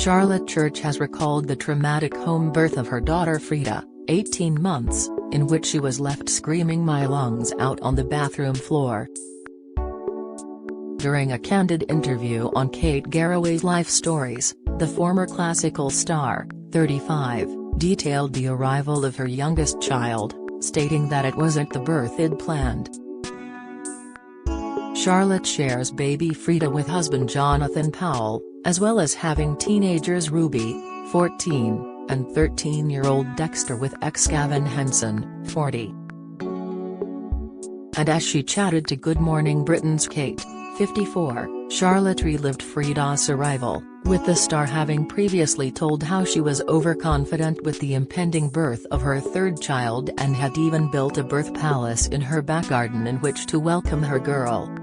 Charlotte Church has recalled the traumatic home birth of her daughter Frida, 18 months, in which she was left screaming my lungs out on the bathroom floor. During a candid interview on Kate Garraway's Life Stories, the former classical star, 35, detailed the arrival of her youngest child, stating that it wasn't the birth they'd planned. Charlotte shares baby Frida with husband Jonathan Powell, as well as having teenagers Ruby, 14, and 13-year-old Dexter with ex-Gavin Henson, 40. And as she chatted to Good Morning Britain's Kate, 54, Charlotte relived Frida's arrival, with the star having previously told how she was overconfident with the impending birth of her third child and had even built a birth palace in her back garden in which to welcome her girl.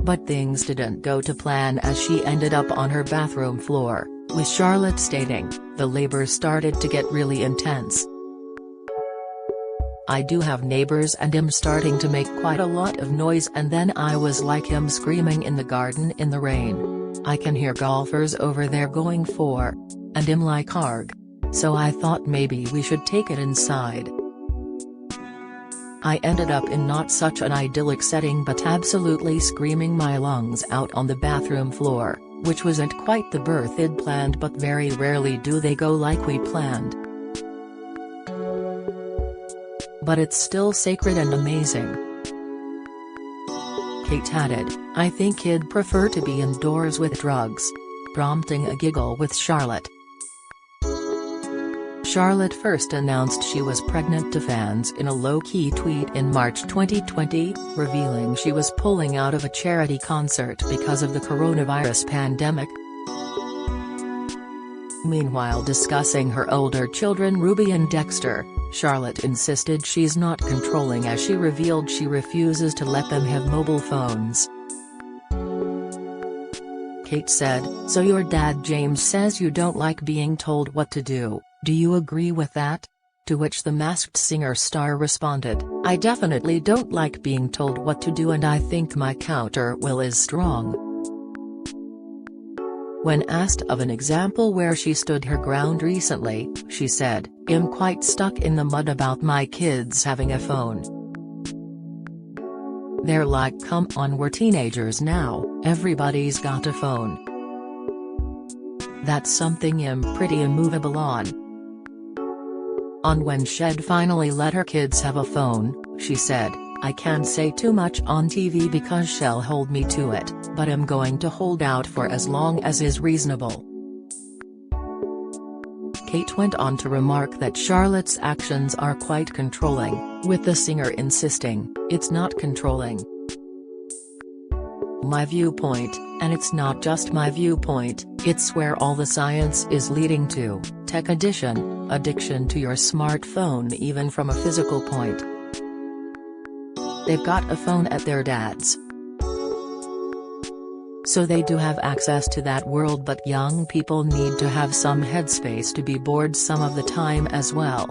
But things didn't go to plan as she ended up on her bathroom floor, with Charlotte stating, "The labor started to get really intense. I do have neighbors and I'm starting to make quite a lot of noise and then I was like him screaming in the garden in the rain. I can hear golfers over there going for. And I'm like arg. So I thought maybe we should take it inside. I ended up in not such an idyllic setting but absolutely screaming my lungs out on the bathroom floor, which wasn't quite the birth I'd planned but very rarely do they go like we planned. But it's still sacred and amazing." Kate added, "I think he'd prefer to be indoors with drugs," prompting a giggle with Charlotte. Charlotte first announced she was pregnant to fans in a low-key tweet in March 2020, revealing she was pulling out of a charity concert because of the coronavirus pandemic. Meanwhile, discussing her older children Ruby and Dexter, Charlotte insisted she's not controlling as she revealed she refuses to let them have mobile phones. Kate said, "So your dad James says you don't like being told what to do, do you agree with that?" To which the Masked Singer star responded, "I definitely don't like being told what to do and I think my counter will is strong." When asked of an example where she stood her ground recently, she said, "I'm quite stuck in the mud about my kids having a phone. They're like, come on, we're teenagers now, everybody's got a phone. That's something I'm pretty immovable on." On when she'd finally let her kids have a phone, she said, "I can't say too much on TV because she'll hold me to it, but I'm going to hold out for as long as is reasonable." Kate went on to remark that Charlotte's actions are quite controlling, with the singer insisting, "It's not controlling. My viewpoint, and it's not just my viewpoint, it's where all the science is leading to, tech addiction to your smartphone even from a physical point. They've got a phone at their dad's. So they do have access to that world but young people need to have some headspace to be bored some of the time as well."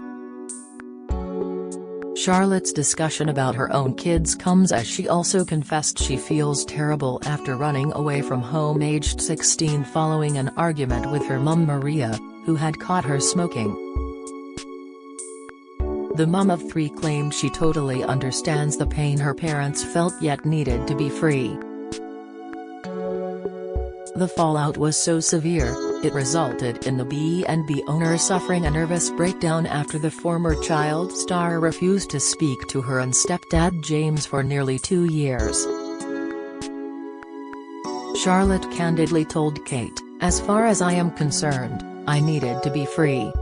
Charlotte's discussion about her own kids comes as she also confessed she feels terrible after running away from home aged 16 following an argument with her mum Maria, who had caught her smoking. The mum of 3 claimed she totally understands the pain her parents felt yet needed to be free. The fallout was so severe, it resulted in the B&B owner suffering a nervous breakdown after the former child star refused to speak to her and stepdad James for nearly 2 years. Charlotte candidly told Kate, "As far as I am concerned, I needed to be free.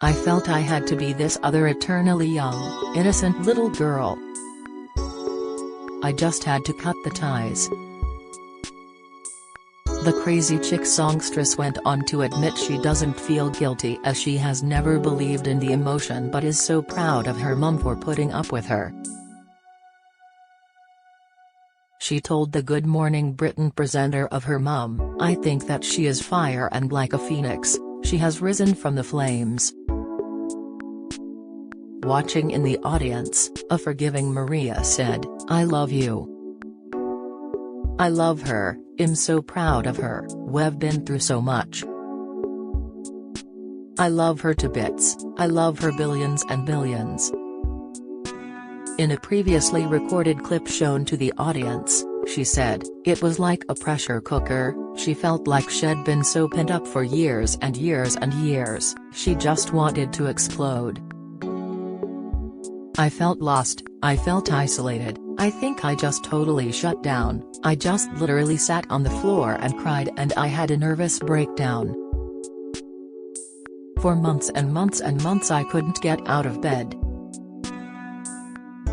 I felt I had to be this other eternally young, innocent little girl. I just had to cut the ties." The Crazy Chick songstress went on to admit she doesn't feel guilty as she has never believed in the emotion but is so proud of her mum for putting up with her. She told the Good Morning Britain presenter of her mum, "I think that she is fire and like a phoenix, she has risen from the flames." Watching in the audience, a forgiving Maria said, "I love you. I love her, "I'm so proud of her. We've been through so much. I love her to bits. I love her billions and billions." In a previously recorded clip shown to the audience, she said, "It was like a pressure cooker. She felt like she'd been so pent up for years and years and years, she just wanted to explode. I felt lost, I felt isolated, I think I just totally shut down, I just literally sat on the floor and cried and I had a nervous breakdown. For months and months and months I couldn't get out of bed."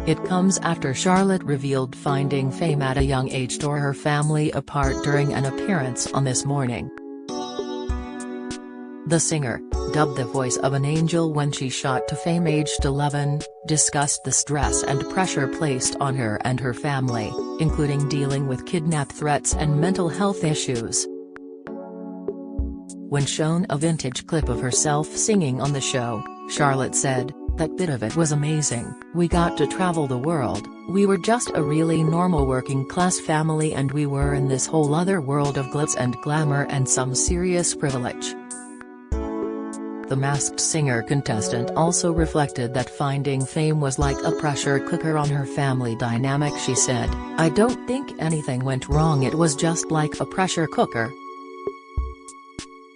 It comes after Charlotte revealed finding fame at a young age tore her family apart during an appearance on This Morning. The singer, dubbed the voice of an angel when she shot to fame aged 11, discussed the stress and pressure placed on her and her family, including dealing with kidnap threats and mental health issues. When shown a vintage clip of herself singing on the show, Charlotte said, "That bit of it was amazing. We got to travel the world, we were just a really normal working class family and we were in this whole other world of glitz and glamour and some serious privilege." The Masked Singer contestant also reflected that finding fame was like a pressure cooker on her family dynamic. She said, "I don't think anything went wrong, it was just like a pressure cooker.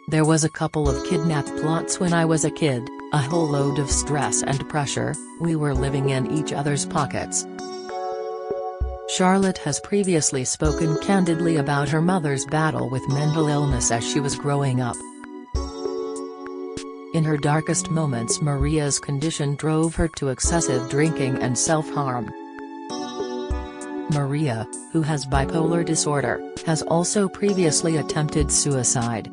There was a couple of kidnap plots when I was a kid, a whole load of stress and pressure, we were living in each other's pockets." Charlotte has previously spoken candidly about her mother's battle with mental illness as she was growing up. In her darkest moments, Maria's condition drove her to excessive drinking and self-harm. Maria, who has bipolar disorder, has also previously attempted suicide.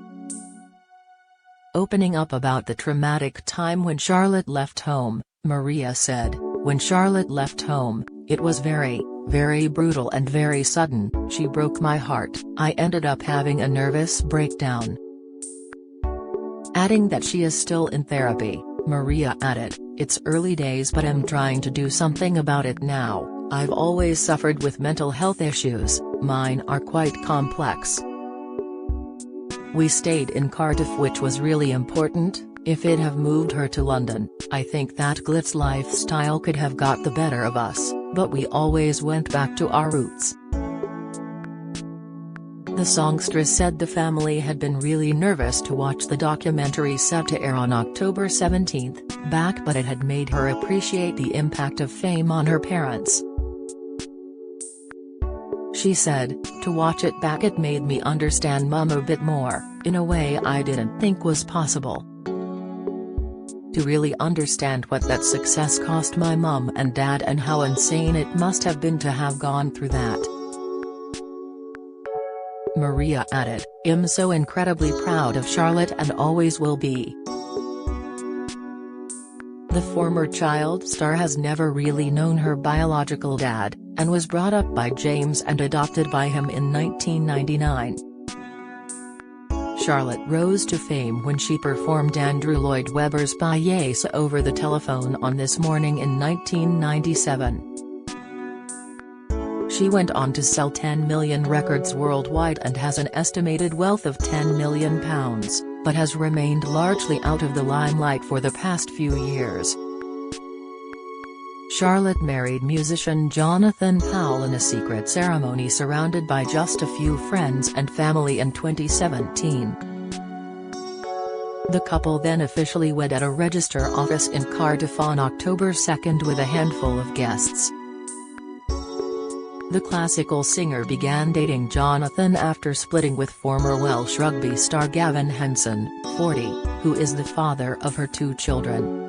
Opening up about the traumatic time when Charlotte left home, Maria said, "When Charlotte left home, it was very, very brutal and very sudden. She broke my heart. I ended up having a nervous breakdown." Adding that she is still in therapy, Maria added, "It's early days but I'm trying to do something about it now. I've always suffered with mental health issues, mine are quite complex. We stayed in Cardiff, which was really important. If it have moved her to London, I think that glitz lifestyle could have got the better of us, but we always went back to our roots." The songstress said the family had been really nervous to watch the documentary set to air on October 17 back, but it had made her appreciate the impact of fame on her parents. She said, "To watch it back it made me understand Mum a bit more, in a way I didn't think was possible. To really understand what that success cost my mum and dad and how insane it must have been to have gone through that." Maria added, "I'm so incredibly proud of Charlotte and always will be." The former child star has never really known her biological dad, and was brought up by James and adopted by him in 1999. Charlotte rose to fame when she performed Andrew Lloyd Webber's Pagliaccia over the telephone on This Morning in 1997. She went on to sell 10 million records worldwide and has an estimated wealth of £10 million, but has remained largely out of the limelight for the past few years. Charlotte married musician Jonathan Powell in a secret ceremony surrounded by just a few friends and family in 2017. The couple then officially wed at a register office in Cardiff on October 2 with a handful of guests. The classical singer began dating Jonathan after splitting with former Welsh rugby star Gavin Henson, 40, who is the father of her 2 children.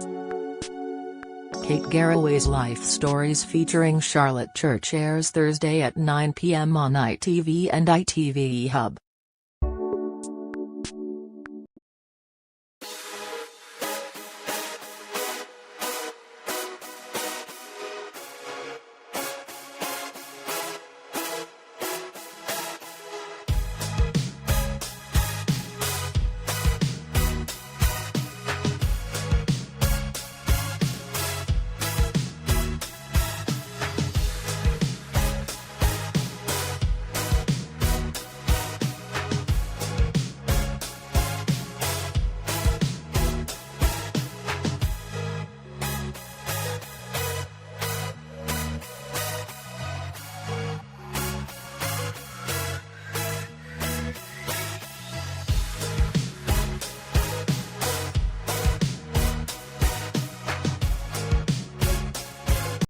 Kate Garraway's Life Stories featuring Charlotte Church airs Thursday at 9 p.m. on ITV and ITV Hub.